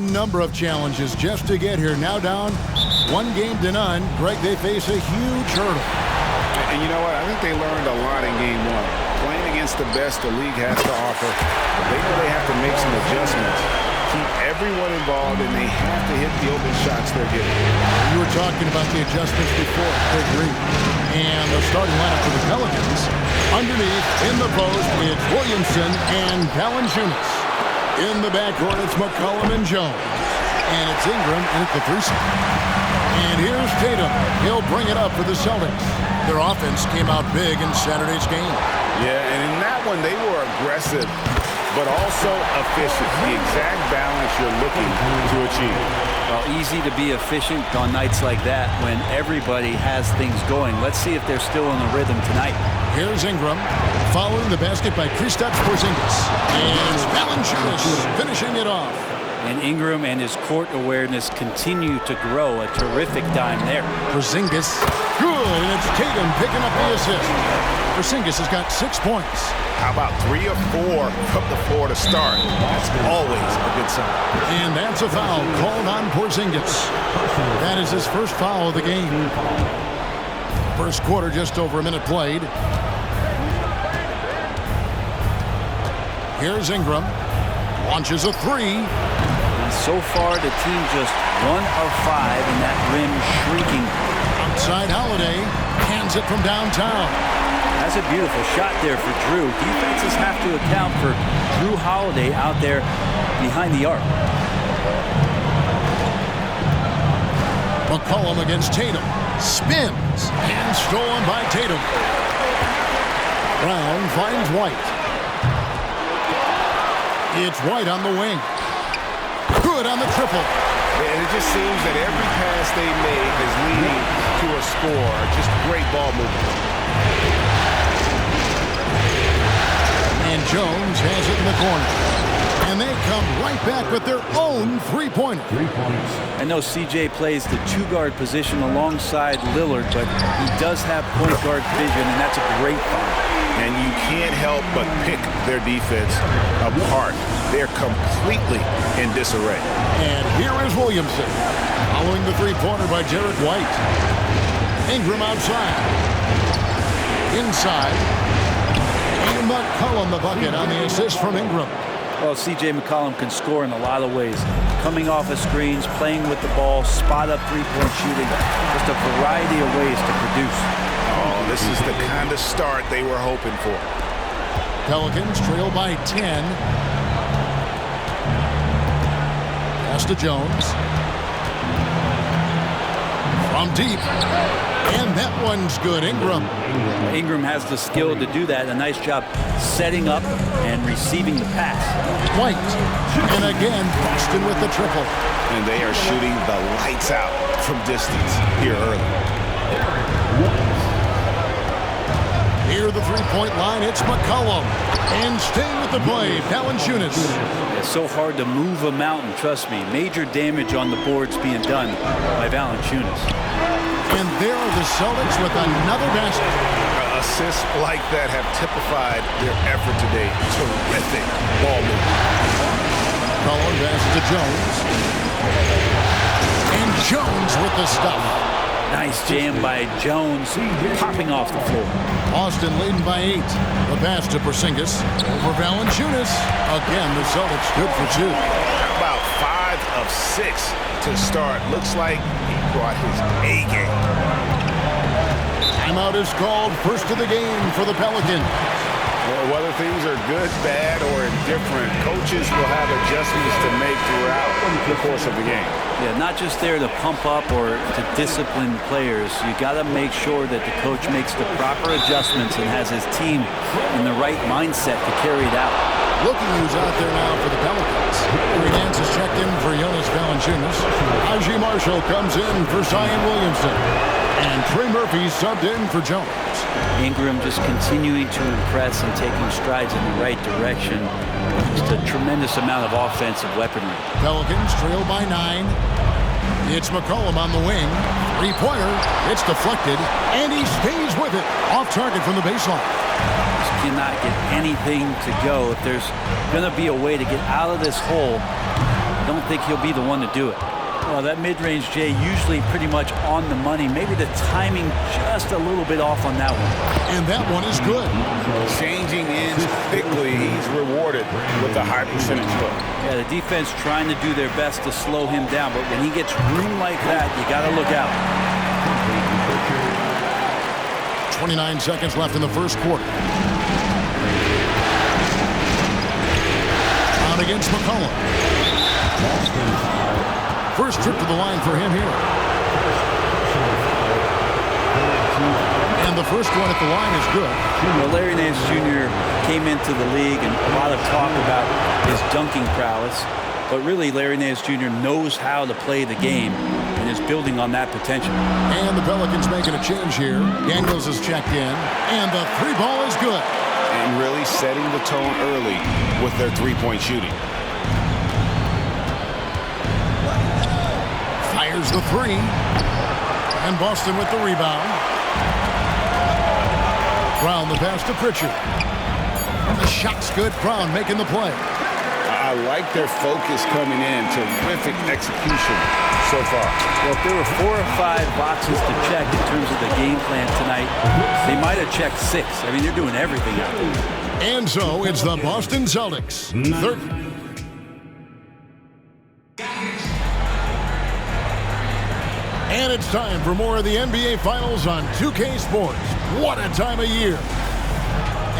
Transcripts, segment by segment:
number of challenges just to get here. Now down 1-0. Greg, they face a huge hurdle. And you know what? I think they learned a lot in game one. Playing against the best the league has to offer, they know they have to make some adjustments. Keep everyone involved, and they have to hit the open shots they're getting. You were talking about the adjustments before. I agree. And the starting lineup for the Pelicans. Underneath, in the post, it's Williamson and Valanciunas. In the backcourt, it's McCollum and Jones. And it's Ingram in at the 3 spot. And here's Tatum. He'll bring it up for the Celtics. Their offense came out big in Saturday's game. Yeah, and in that one, they were aggressive, but also efficient. The exact balance you're looking to achieve. Well, easy to be efficient on nights like that when everybody has things going. Let's see if they're still in the rhythm tonight. Here's Ingram, following the basket by Kristaps Porzingis. And Valanciunas finishing it off. And Ingram and his court awareness continue to grow. A terrific dime there. Porzingis, good, and it's Tatum picking up the assist. Porzingis has got 6 points. How about 3 or 4 from the floor to start? That's always a good sign. And that's a foul called on Porzingis. That is his first foul of the game. First quarter, just over a minute played. Here's Ingram. Launches a 3. And so far, the team just 1 of 5, and that rim shrieking. Outside Holiday hands it from downtown. That's a beautiful shot there for Drew. Defenses have to account for Drew Holiday out there behind the arc. McCollum against Tatum. Spins and stolen by Tatum. Brown finds White. It's White on the wing. Good on the triple. And it just seems that every pass they make is leading to a score. Just great ball movement. And Jones has it in the corner. And they come right back with their own three-pointer. I know CJ plays the 2-guard position alongside Lillard, but he does have point guard vision, and that's a great find. And you can't help but pick their defense apart. They're completely in disarray. And here is Williamson, following the three-pointer by Derek White. Ingram outside. Inside. And McCollum the bucket on the assist from Ingram. Well, C.J. McCollum can score in a lot of ways. Coming off of screens, playing with the ball, spot-up three-point shooting. Just a variety of ways to produce. Oh, this is the kind of start they were hoping for. Pelicans trail by 10. Pass to Jones. From deep. And that one's good. Ingram. Ingram has the skill to do that. A nice job setting up and receiving the pass. White. And again, Boston with the triple. And they are shooting the lights out from distance here early. Near the three-point line, it's McCollum. And staying with the play, Valanciunas. It's so hard to move a mountain, trust me. Major damage on the boards being done by Valanciunas. And there are the Celtics with another basket. Assists like that have typified their effort today. Terrific ball movement. McCollum passes to Jones. And Jones with the stuff. Nice jam by Jones, popping off the floor. Boston leading by 8. The pass to Porzingis over Valanciunas. Again, the Celtics good for 2. How about 5 of 6 to start? Looks like he brought his A game. Timeout is called, first of the game for the Pelicans. Well, whether things are good, bad, or indifferent, coaches will have adjustments to make throughout the course of the game. Yeah, not just there to pump up or to discipline players. You got to make sure that the coach makes the proper adjustments and has his team in the right mindset to carry it out. Looking who's out there now for the Pelicans. Gary Nance is checked in for Jonas Valanciunas. Aji Marshall comes in for Zion Williamson. And Trey Murphy subbed in for Jones. Ingram just continuing to impress and taking strides in the right direction. Just a tremendous amount of offensive weaponry. Pelicans trail by 9. It's McCollum on the wing. Three-pointer. It's deflected. And he stays with it. Off target from the baseline. Just cannot get anything to go. If there's going to be a way to get out of this hole, don't think he'll be the one to do it. Well, that mid-range Jay usually pretty much on the money. Maybe the timing just a little bit off on that one. And that one is good. Changing ends quickly. He's rewarded with a high percentage hook. Yeah, the defense trying to do their best to slow him down, but when he gets room like that, you got to look out. 29 seconds left in the first quarter. Out against McCollum. First trip to the line for him here. And the first one at the line is good. Well, Larry Nance Jr. came into the league and a lot of talk about his dunking prowess. But really, Larry Nance Jr. knows how to play the game and is building on that potential. And the Pelicans making a change here. Daniels is checked in. And the three ball is good. And really setting the tone early with their three-point shooting. Fires the three. And Boston with the rebound. Brown the pass to Pritchard. The shot's good. Brown making the play. I like their focus coming in. Terrific execution so far. Well, if there were 4 or 5 boxes to check in terms of the game plan tonight, they might have checked 6. I mean, they're doing everything out there. And so it's the Boston Celtics. And it's time for more of the NBA Finals on 2K Sports. What a time of year.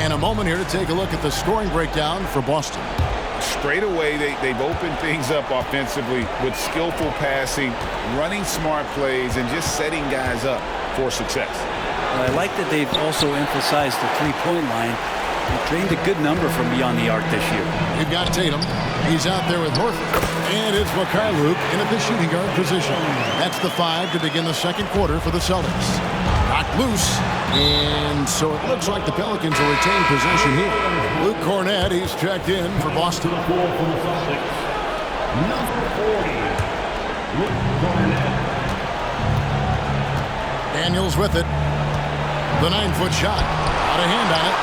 And a moment here to take a look at the scoring breakdown for Boston. Straight away, they've opened things up offensively with skillful passing, running smart plays, and just setting guys up for success. I like that they've also emphasized the three-point line. They trained a good number from beyond the arc this year. You've got Tatum. He's out there with Horford. And it's Mikhailuk in at the shooting guard position. That's the 5 to begin the second quarter for the Celtics. Knocked loose. And so it looks like the Pelicans will retain possession here. Luke Cornett, he's checked in for Boston. Number 40, Luke Cornett. Daniels with it. The 9-foot shot. Out of hand on it.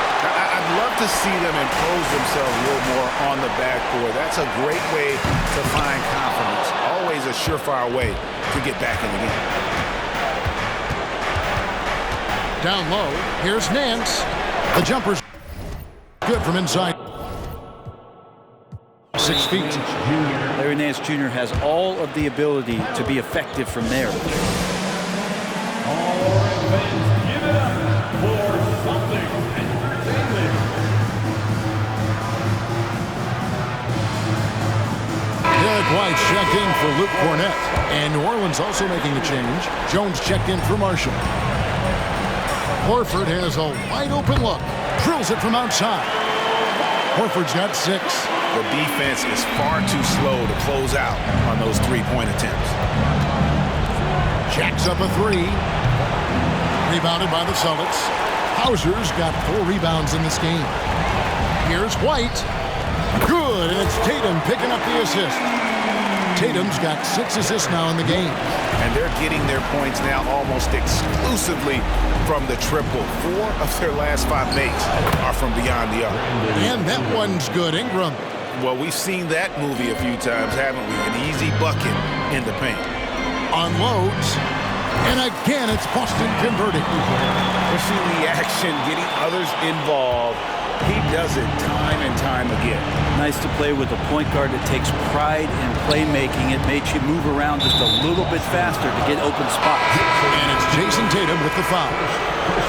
I'd love to see them impose themselves a little more on the backboard. That's a great way to find confidence. Always a surefire way to get back in the game. Down low, here's Nance. The jumper's good from inside. 6 feet. Larry Nance Jr. has all of the ability to be effective from there. Give it up for something. Derek White's checked in for Luke Cornett. And New Orleans also making a change. Jones checked in for Marshall. Horford has a wide open look. Drills it from outside. Horford's got 6. The defense is far too slow to close out on those three-point attempts. Jacks up a 3. Rebounded by the Celtics. Hauser's got 4 rebounds in this game. Here's White. Good, and it's Tatum picking up the assist. Tatum's got 6 assists now in the game. And they're getting their points now almost exclusively from the triple. 4 of their last 5 makes are from beyond the arc. And that one's good. Ingram. Well, we've seen that movie a few times, haven't we? An easy bucket in the paint. Unloads. And again, it's Boston converting. Pushing the action, getting others involved. He does it time and time again. Nice to play with a point guard that takes pride in playmaking. It makes you move around just a little bit faster to get open spots. And it's Jason Tatum with the foul.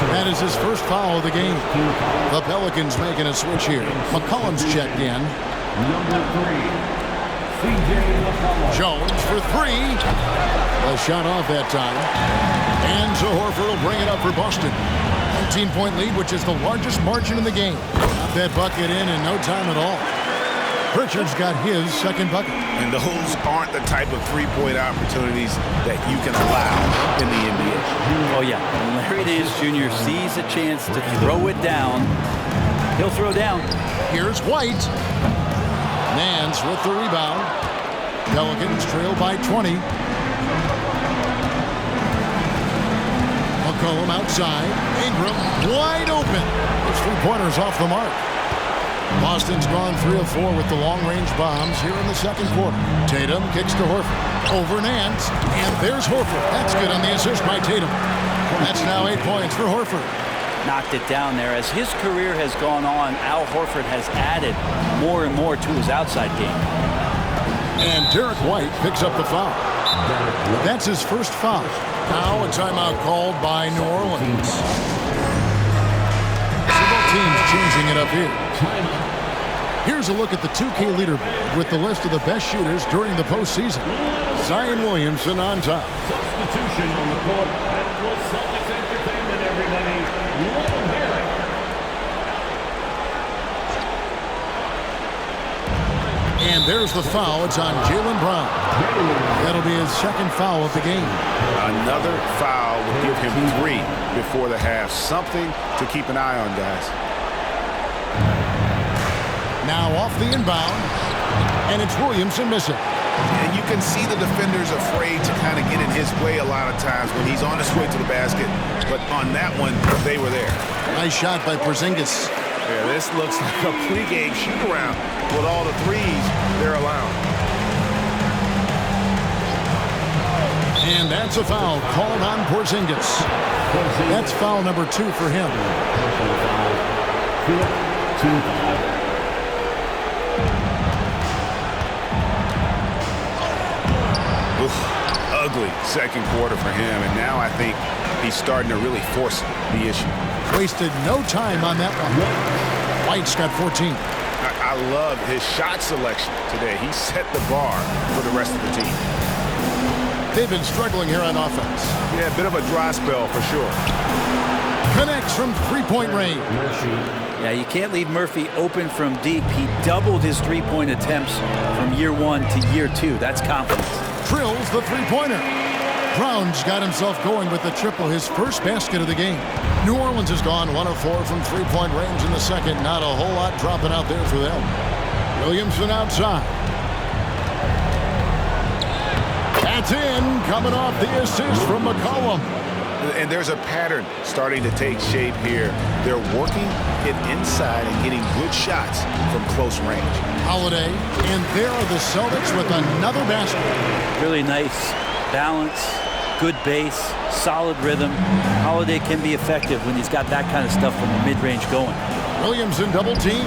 That is his first foul of the game. The Pelicans making a switch here. McCollum's checked in. Number 3, C.J. McCollum. Jones for 3. A shot off that time. And so Horford will bring it up for Boston. 19-point lead, which is the largest margin in the game. Got that bucket in no time at all. Pritchard's got his second bucket. And those aren't the type of three-point opportunities that you can allow in the NBA. Oh, yeah. When Larry Nance Jr. sees a chance to throw it down, he'll throw down. Here's White. Nance with the rebound. Pelicans trail by 20. McCollum outside. Ingram wide open. His 3-pointers off the mark. Boston's gone 3 of 4 with the long-range bombs here in the second quarter. Tatum kicks to Horford. Over Nance. And there's Horford. That's good on the assist by Tatum. That's now 8 points for Horford. Knocked it down there. As his career has gone on, Al Horford has added more and more to his outside game. And Derek White picks up the foul. That's his first foul. Now a timeout called by New Orleans. So both teams changing it up here. Here's a look at the 2K leaderboard with the list of the best shooters during the postseason. Zion Williamson on top. Substitution on the court. That was Celtics entertainment, everybody. And there's the foul. It's on Jaylen Brown. That'll be his second foul of the game. Another foul will give him 3 before the half. Something to keep an eye on, guys. Now off the inbound. And it's Williamson missing. And you can see the defenders afraid to kind of get in his way a lot of times when he's on his way to the basket. But on that one, they were there. Nice shot by Porzingis. Yeah, this looks like a pregame shoot-around with all the threes they're allowing. And that's a foul called on Porzingis. That's foul number 2 for him. Ugly second quarter for him, and now I think he's starting to really force the issue. Wasted no time on that one. White's got 14. I love his shot selection today. He set the bar for the rest of the team. They've been struggling here on offense. Yeah, a bit of a dry spell for sure. Connects from three-point range. Yeah, you can't leave Murphy open from deep. He doubled his three-point attempts from year 1 to year 2. That's confidence. Drills the three-pointer. Brown's got himself going with the triple, his first basket of the game. New Orleans has gone 1 of 4 from three-point range in the second. Not a whole lot dropping out there for them. Williamson outside. That's in, coming off the assist from McCollum. And there's a pattern starting to take shape here. They're working it inside and getting good shots from close range. Holiday, and there are the Celtics with another basket. Really nice balance, good base, solid rhythm. Holiday can be effective when he's got that kind of stuff from the mid-range going. Williamson double team.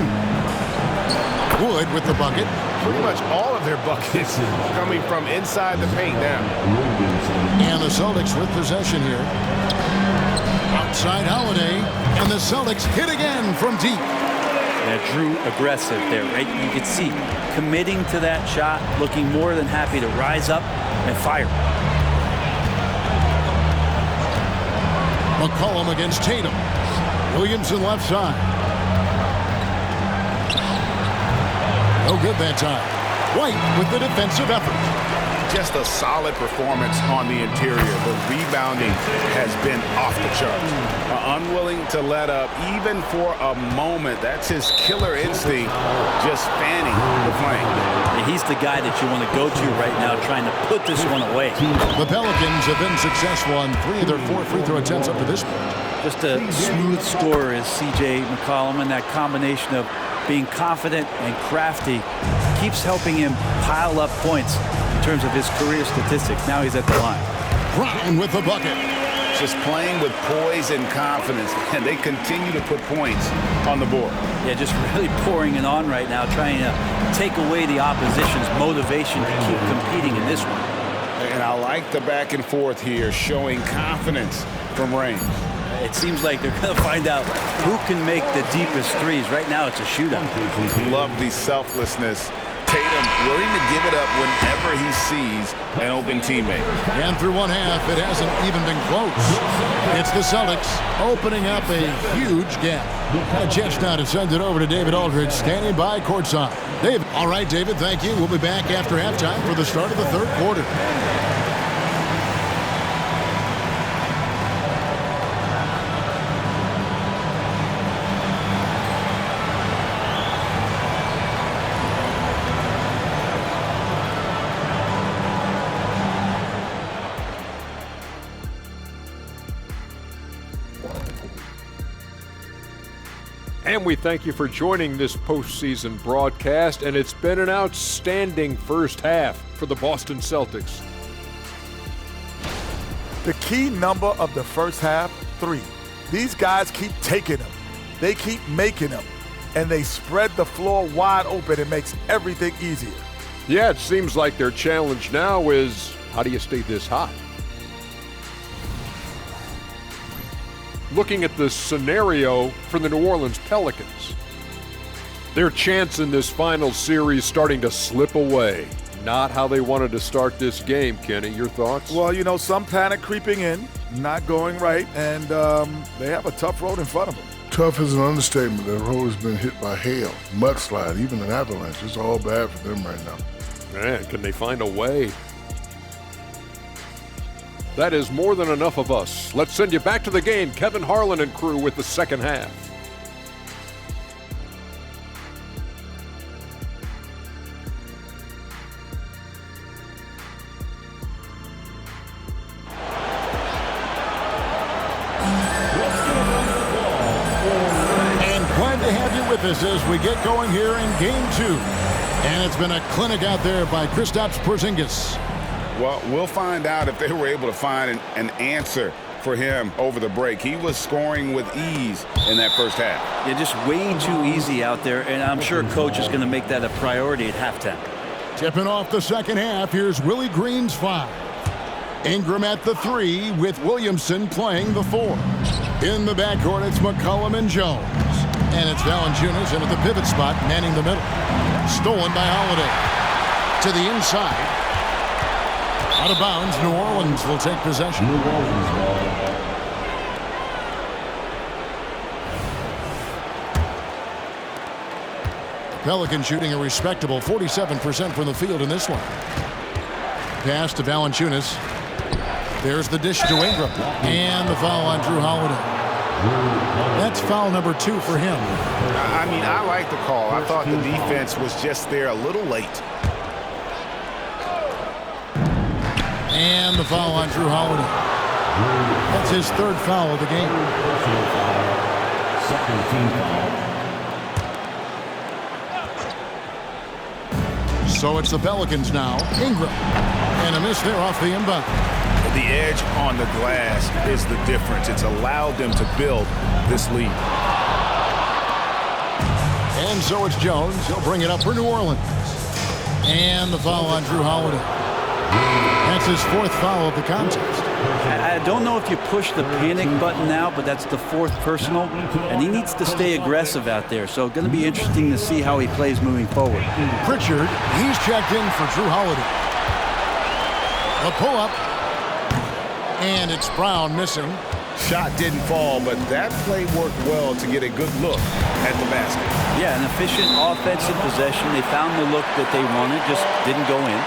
Wood with the bucket. Pretty much all of their buckets coming from inside the paint now. And the Celtics with possession here. Outside Holiday, and the Celtics hit again from deep. Yeah, Drew aggressive there, right? You could see committing to that shot, looking more than happy to rise up and fire. McCollum against Tatum. Williamson left side. No good that time. White with the defensive effort. Just a solid performance on the interior. The rebounding has been off the charts. Unwilling to let up even for a moment. That's his killer instinct, just fanning the flame. And he's the guy that you want to go to right now, trying to put this one away. The Pelicans have been successful on 3 of their 4 free throw attempts up to this point. Just a smooth scorer is C.J. McCollum, and that combination of being confident and crafty keeps helping him pile up points in terms of his career statistics. Now he's at the line. Brown with the bucket. Just playing with poise and confidence, and they continue to put points on the board. Yeah, just really pouring it on right now, trying to take away the opposition's motivation to keep competing in this one. And I like the back and forth here, showing confidence from range. It seems like they're going to find out who can make the deepest threes. Right now, it's a shootout. Love the selflessness. Tatum willing to give it up whenever he sees an open teammate. And through one half, it hasn't even been close. It's the Celtics opening up a huge gap. Jets now to send it over to David Aldridge, standing by courtside. David. All right, David, thank you. We'll be back after halftime for the start of the third quarter. And we thank you for joining this postseason broadcast, and it's been an outstanding first half for the Boston Celtics. The key number of the first half, 3. These guys keep taking them. They keep making them. And they spread the floor wide open. It makes everything easier. Yeah, it seems like their challenge now is, how do you stay this hot? Looking at the scenario for the New Orleans Pelicans. Their chance in this final series starting to slip away. Not how they wanted to start this game, Kenny. Your thoughts? Well, you know, some panic creeping in, not going right, and they have a tough road in front of them. Tough is an understatement. The road has been hit by hail, mudslide, even an avalanche. It's all bad for them right now. Man, can they find a way? That is more than enough of us. Let's send you back to the game. Kevin Harlan and crew with the second half. And glad to have you with us as we get going here in Game 2. And it's been a clinic out there by Kristaps Porzingis. Well, we'll find out if they were able to find an answer for him over the break. He was scoring with ease in that first half. Yeah, just way too easy out there, and I'm sure Coach is going to make that a priority at halftime. Tipping off the second half, here's Willie Green's 5. Ingram at the 3 with Williamson playing the 4. In the backcourt, it's McCollum and Jones. And it's Valanciunas in at the pivot spot, manning the middle. Stolen by Holiday. To the inside. Out of bounds, New Orleans will take possession. Pelicans shooting a respectable 47% from the field in this one. Pass to Valanciunas. There's the dish to Ingram. And the foul on Drew Holiday. That's foul number 2 for him. I mean, I like the call. I thought the defense was just there a little late. And the foul on Drew Holiday. That's his 3rd foul of the game. Second team foul. So it's the Pelicans now. Ingram. And a miss there off the inbound. The edge on the glass is the difference. It's allowed them to build this lead. And so it's Jones. He'll bring it up for New Orleans. And the foul on Drew Holiday. That's his 4th foul of the contest. I don't know if you push the panic button now, but that's the 4th personal, and he needs to stay aggressive out there. So it's going to be interesting to see how he plays moving forward. Pritchard, he's checked in for Drew Holiday. The pull-up. And it's Brown missing. Shot didn't fall, but that play worked well to get a good look at the basket. Yeah, an efficient offensive possession. They found the look that they wanted, just didn't go in.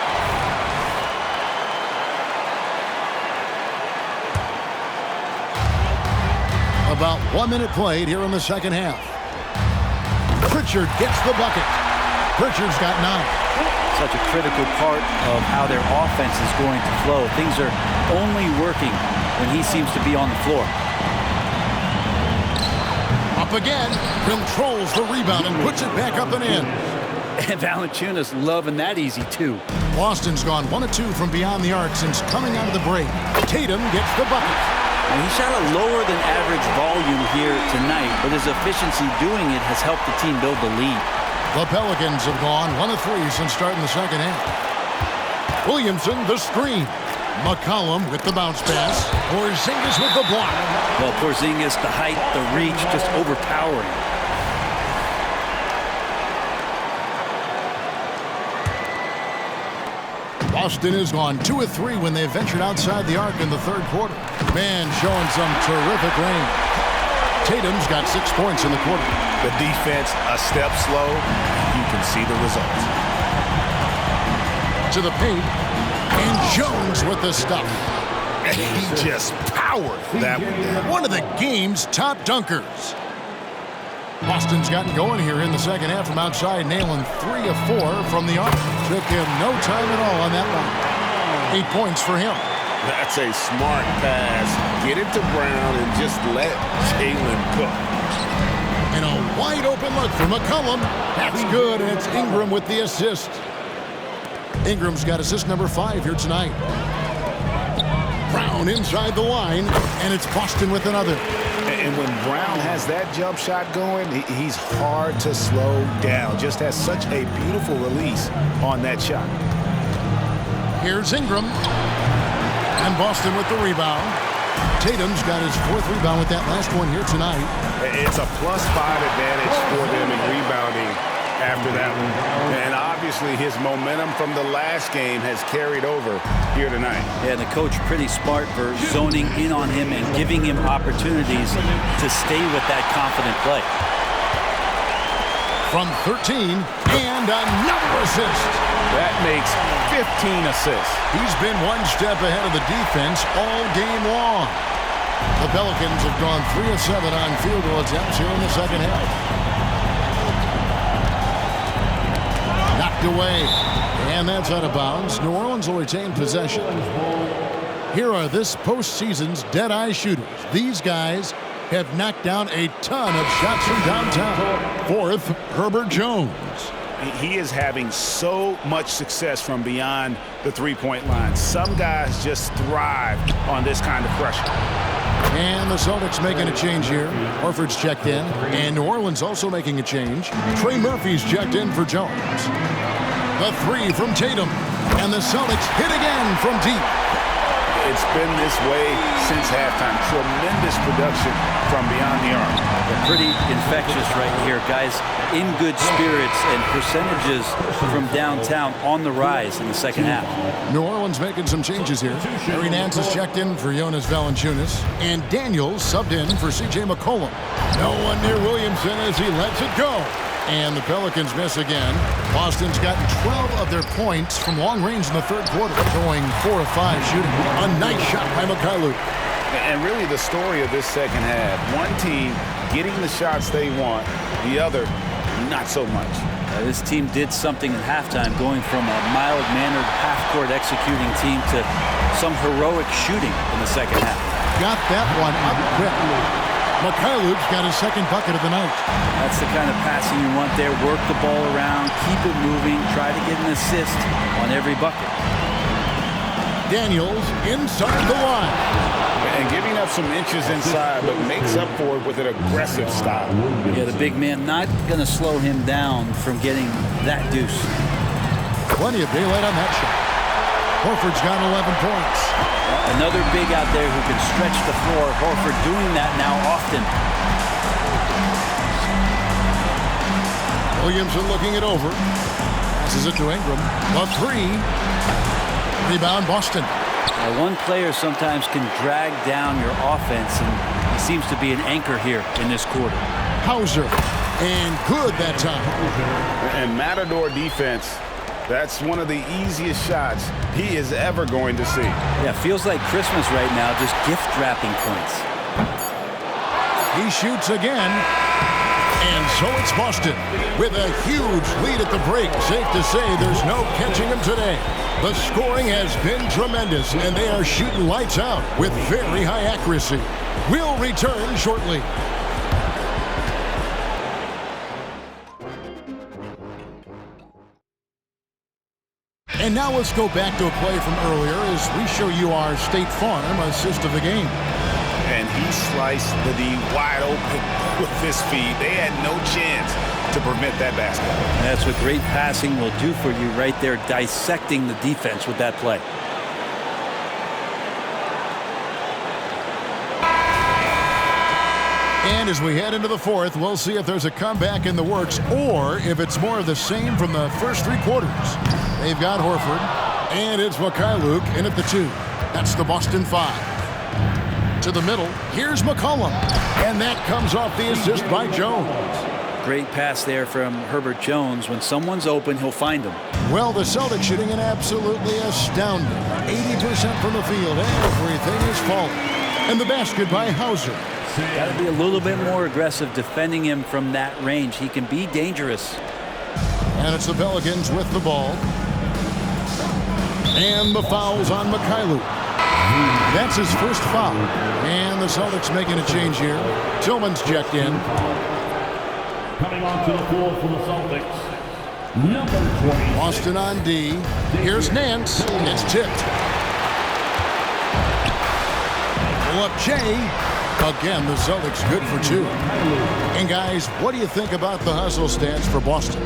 About 1 minute played here in the second half. Pritchard gets the bucket. Pritchard's got 9. Such a critical part of how their offense is going to flow. Things are only working when he seems to be on the floor. Up again, controls the rebound and puts it back up and in. And Valanciunas loving that easy, too. Boston's gone 1 of 2 from beyond the arc since coming out of the break. Tatum gets the bucket. And he shot a lower than average volume here tonight, but his efficiency doing it has helped the team build the lead. The Pelicans have gone 1 of 3 since starting the second half. Williamson, the screen. McCollum with the bounce pass. Porzingis with the block. Well, Porzingis, the height, the reach, just overpowering. Boston has gone 2 of 3 when they ventured outside the arc in the 3rd quarter. Man, showing some terrific range. Tatum's got 6 points in the quarter. The defense a step slow. You can see the results. To the paint. And Jones with the stuff. And he just powered that one down. One of the game's top dunkers. Boston's gotten going here in the second half from outside, nailing 3 of 4 from the arc. Took him no time at all on that one. 8 points for him. That's a smart pass. Get it to Brown and just let Jalen cook. And a wide open look for McCollum. That's good, and it's Ingram with the assist. Ingram's got assist number 5 here tonight. Brown inside the line, and it's Boston with another. And when Brown has that jump shot going, he's hard to slow down. Just has such a beautiful release on that shot. Here's Ingram. And Boston with the rebound. Tatum's got his 4th rebound with that last one here tonight. It's a +5 advantage for them in rebounding after that one. And obviously his momentum from the last game has carried over here tonight. Yeah, the coach pretty smart for zoning in on him and giving him opportunities to stay with that confident play. From 13, and another assist. That makes 15 assists. He's been one step ahead of the defense all game long. The Pelicans have gone 3 of 7 on field goal attempts here in the second half. Knocked away, and that's out of bounds. New Orleans will retain possession. Here are this postseason's dead-eye shooters. These guys have knocked down a ton of shots from downtown. 4th, Herbert Jones. He is having so much success from beyond the three-point line. Some guys just thrive on this kind of pressure. And the Celtics making a change here. Horford's checked in, and New Orleans also making a change. Trey Murphy's checked in for Jones. The 3 from Tatum, and the Celtics hit again from deep. It's been this way since halftime. Tremendous production from beyond the arc. They're pretty infectious right here, guys. In good spirits and percentages from downtown on the rise in the second half. New Orleans making some changes here. Harry Nance is checked in for Jonas Valanciunas, and Daniels subbed in for C.J. McCollum. No one near Williamson as he lets it go. And the Pelicans miss again. Boston's gotten 12 of their points from long range in the third quarter, going 4 of 5 shooting. A nice shot by Mikhailuk. And really the story of this second half, one team getting the shots they want, the other not so much. This team did something at halftime, going from a mild-mannered half-court executing team to some heroic shooting in the second half. Got that one up quick. Mikhailuk's got his 2nd bucket of the night. That's the kind of passing you want there. Work the ball around, keep it moving, try to get an assist on every bucket. Daniels inside the line. And giving up some inches inside, but makes up for it with an aggressive style. Yeah, the big man not going to slow him down from getting that deuce. Plenty of daylight on that shot. Horford's got 11 points. Another big out there who can stretch the floor. Horford doing that now often. Williamson looking it over. Passes it to Ingram. The 3. Rebound Boston. One player sometimes can drag down your offense, and he seems to be an anchor here in this quarter. Hauser. And good that time. And Matador defense. That's one of the easiest shots he is ever going to see. Yeah, feels like Christmas right now, just gift wrapping points. He shoots again. And so it's Boston with a huge lead at the break. Safe to say there's no catching him today. The scoring has been tremendous, and they are shooting lights out with very high accuracy. We'll return shortly. And now let's go back to a play from earlier as we show you our State Farm assist of the game. And he sliced the D wide open with his feet. They had no chance to prevent that basket. That's what great passing will do for you right there, dissecting the defense with that play. And as we head into the 4th, we'll see if there's a comeback in the works or if it's more of the same from the first 3 quarters. They've got Horford, and it's Mikhailuk in at the 2. That's the Boston 5. To the middle, here's McCollum, and that comes off the assist by Jones. Great pass there from Herbert Jones. When someone's open, he'll find them. Well, the Celtics shooting an absolutely astounding 80% from the field. Everything is falling. And the basket by Hauser. Got to be a little bit more aggressive defending him from that range. He can be dangerous. And it's the Pelicans with the ball. And the foul's on Mikhailuk. That's his first foul. And the Celtics making a change here. Tillman's checked in. Coming onto the floor for the Celtics, number 20. Boston on D. Here's Nance. It's tipped. Pull up Jay. Again, the Celtics good for 2. And guys, what do you think about the hustle stats for Boston?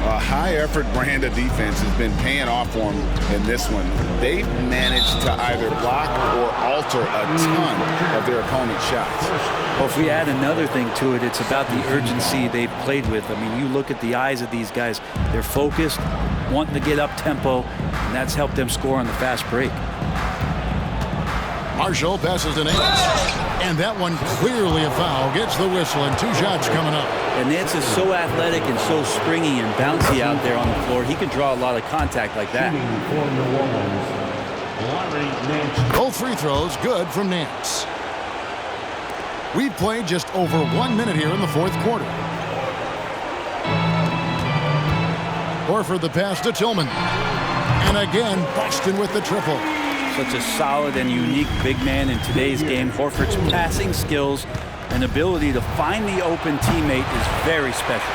A high-effort brand of defense has been paying off for them in this one. They've managed to either block or alter a ton of their opponent's shots. Well, if we add another thing to it, it's about the urgency they've played with. I mean, you look at the eyes of these guys. They're focused, wanting to get up tempo, and that's helped them score on the fast break. Marshall passes to Nance. And that one clearly a foul. Gets the whistle, and 2 shots coming up. And Nance is so athletic and so springy and bouncy out there on the floor. He can draw a lot of contact like that. Both free throws good from Nance. We've played just over 1 minute here in the 4th quarter. Horford the pass to Tillman. And again, Boston with the triple. Such a solid and unique big man in today's game. Horford's passing skills and ability to find the open teammate is very special.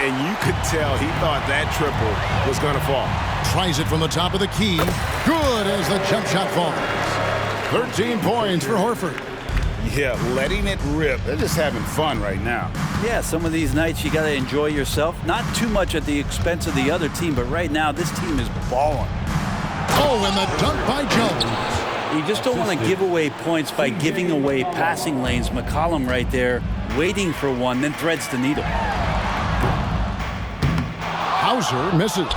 And you could tell he thought that triple was going to fall. Tries it from the top of the key. Good as the jump shot falls. 13 points for Horford. Yeah, letting it rip. They're just having fun right now. Yeah, some of these nights you got to enjoy yourself. Not too much at the expense of the other team, but right now this team is balling. Oh, and the dunk by Jones. You just don't want to give away points by giving away passing lanes. McCollum right there waiting for one, then threads the needle. Hauser misses.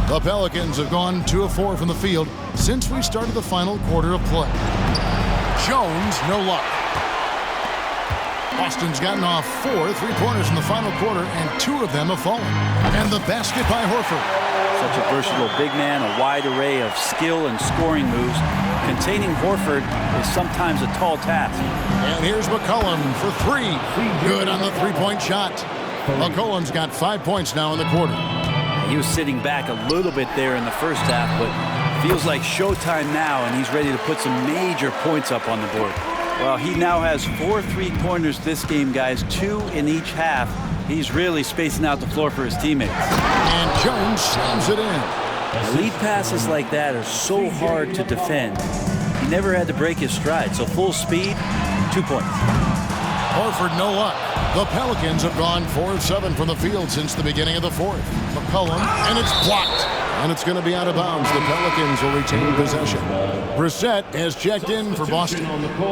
The Pelicans have gone 2 of 4 from the field since we started the final quarter of play. Jones, no luck. Boston's gotten off 4 3-pointers in the final quarter, and 2 of them have fallen. And the basket by Horford. Such a versatile big man, a wide array of skill and scoring moves. Containing Horford is sometimes a tall task. And here's McCollum for 3. Good on the 3-point shot. McCollum's got 5 points now in the quarter. He was sitting back a little bit there in the first half, but feels like showtime now, and he's ready to put some major points up on the board. Well, he now has 4 3-pointers this game, guys, 2 in each half. He's really spacing out the floor for his teammates. And Jones slams it in. Lead passes like that are so hard to defend. He never had to break his stride, so full speed, 2 points. Horford, no luck. The Pelicans have gone 4 of 7 from the field since the beginning of the 4th. McCollum, and it's blocked. And it's going to be out of bounds. The Pelicans will retain possession. Brissett has checked in for Boston.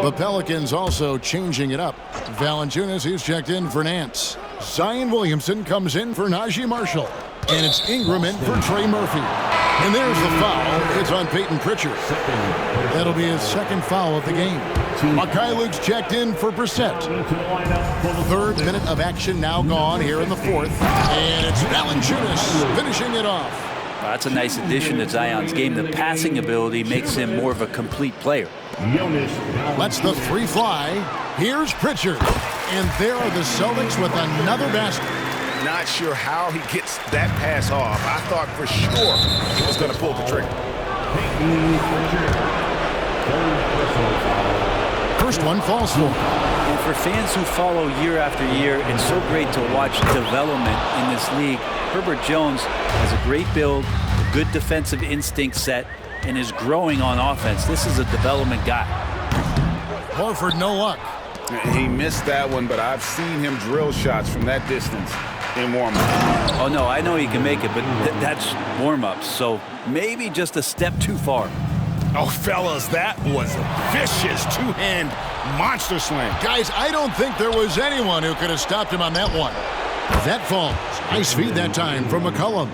The Pelicans also changing it up. Valanciunas, he's checked in for Nance. Zion Williamson comes in for Najee Marshall. And it's Ingram in for Trey Murphy. And there's the foul. It's on Peyton Pritchard. That'll be his 2nd foul of the game. Mikhailuk's checked in for Brissett. 3rd minute of action now gone here in the 4th. And it's Valanciunas finishing it off. That's a nice addition to Zion's game. The passing ability makes him more of a complete player. Lets the 3 fly. Here's Pritchard. And there are the Celtics with another basket. Not sure how he gets that pass off. I thought for sure he was going to pull the trigger. First one falls for him. And for fans who follow year after year, it's so great to watch development in this league. Herbert Jones has a great build, a good defensive instinct set, and is growing on offense. This is a development guy. Horford, no luck. He missed that one, but I've seen him drill shots from that distance in warm-up. Oh, no, I know he can make it, but that's warm-ups, so maybe just a step too far. Oh, fellas, that was a vicious 2-hand monster slam. Guys, I don't think there was anyone who could have stopped him on that one. That falls. Nice feed that time from McCollum.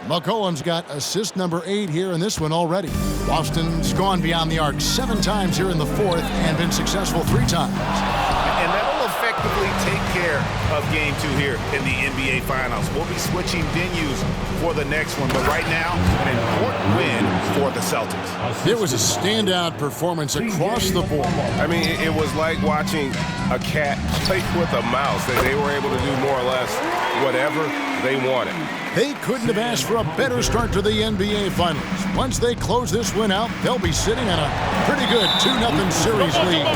McCollum's got assist number 8 here in this one already. Boston's gone beyond the arc 7 times here in the 4th and been successful 3 times. And that'll effectively take care of Game 2 here in the NBA Finals. We'll be switching venues for the next one, but right now, an important win for the Celtics. It was a standout performance across the board. I mean, it was like watching a cat play with a mouse. They were able to do more or less whatever they wanted. They couldn't have asked for a better start to the NBA Finals. Once they close this win out, they'll be sitting on a pretty good 2-0 series lead.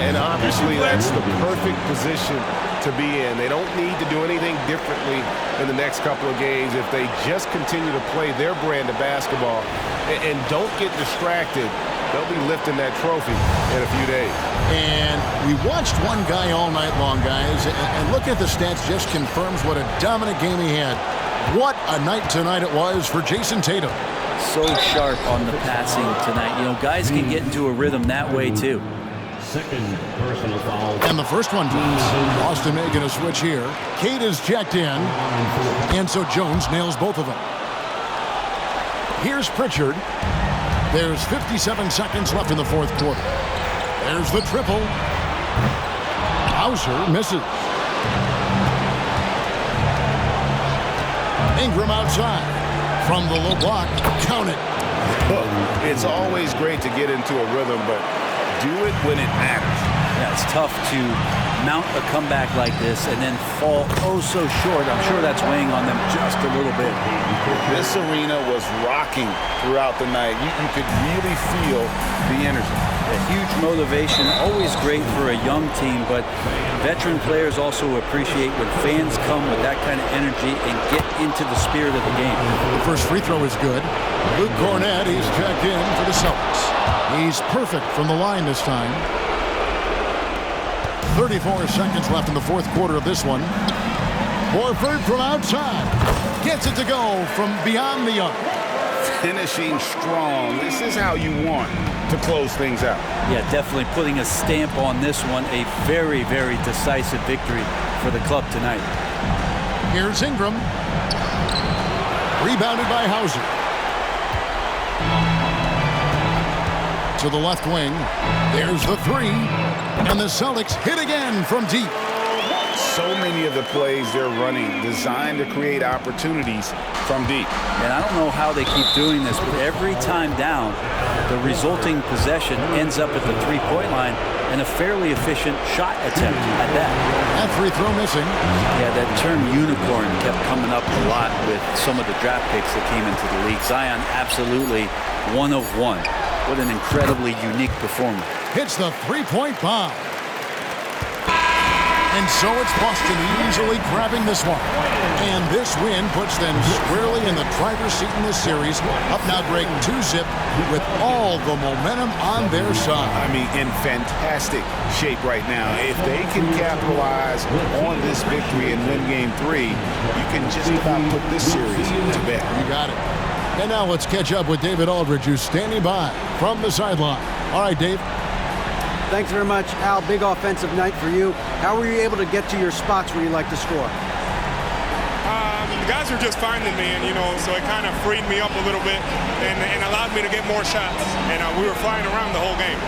And obviously, that's the perfect position to be in. They don't need to do anything differently in the next couple of games if they just continue to play their brand of basketball and don't get distracted. They'll be lifting that trophy in a few days. And we watched one guy all night long, guys, and look at the stats just confirms what a dominant game he had. What a night tonight it was for Jason Tatum. So sharp on the passing tonight. You know, guys can get into a rhythm that way, too. Second personal foul. And the first one drops. Boston making a switch here. Cade is checked in, and so Jones nails both of them. Here's Pritchard. There's 57 seconds left in the fourth quarter. There's the triple. Hauser misses. Ingram outside. From the low block, count it. Look, it's always great to get into a rhythm, but do it when it matters. Yeah, it's tough to mount a comeback like this and then fall oh so short. I'm sure that's weighing on them just a little bit. This arena was rocking throughout the night. You could really feel the energy. A huge motivation, always great for a young team, but veteran players also appreciate when fans come with that kind of energy and get into the spirit of the game. The first free throw is good. Luke Cornett, he's checked in for the Celtics. He's perfect from the line this time. 34 seconds left in the fourth quarter of this one. Horford from outside. Gets it to go from beyond the arc. Finishing strong. This is how you want to close things out. Yeah, definitely putting a stamp on this one. A very, very decisive victory for the club tonight. Here's Ingram. Rebounded by Hauser. To the left wing. There's the three. And the Celtics hit again from deep. So many of the plays they're running designed to create opportunities from deep. And I don't know how they keep doing this, but every time down, the resulting possession ends up at the three-point line and a fairly efficient shot attempt at that. That free throw missing. Yeah, that term unicorn kept coming up a lot with some of the draft picks that came into the league. Zion, absolutely one of one. What an incredibly unique performer. Hits the three-point bomb. And so it's Boston easily grabbing this one. And this win puts them squarely in the driver's seat in this series. Up now, Greg, 2-0 with all the momentum on their side. I mean, in fantastic shape right now. If they can capitalize on this victory and win Game 3, you can just about put this series to bed. You got it. And now let's catch up with David Aldridge, who's standing by from the sideline. All right, Dave. Thanks very much, Al. Big offensive night for you. How were you able to get to your spots where you like to score? The guys were just finding me, and so it kind of freed me up a little bit and allowed me to get more shots. And we were flying around the whole game.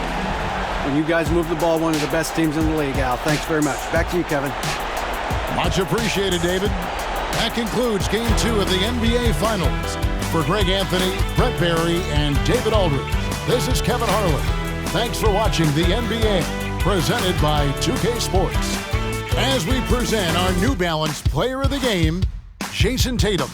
And you guys moved the ball, one of the best teams in the league, Al. Thanks very much. Back to you, Kevin. Much appreciated, David. That concludes Game 2 of the NBA Finals. For Greg Anthony, Brett Barry, and David Aldridge, this is Kevin Harlan. Thanks for watching the NBA, presented by 2K Sports. As we present our New Balance Player of the Game, Jason Tatum.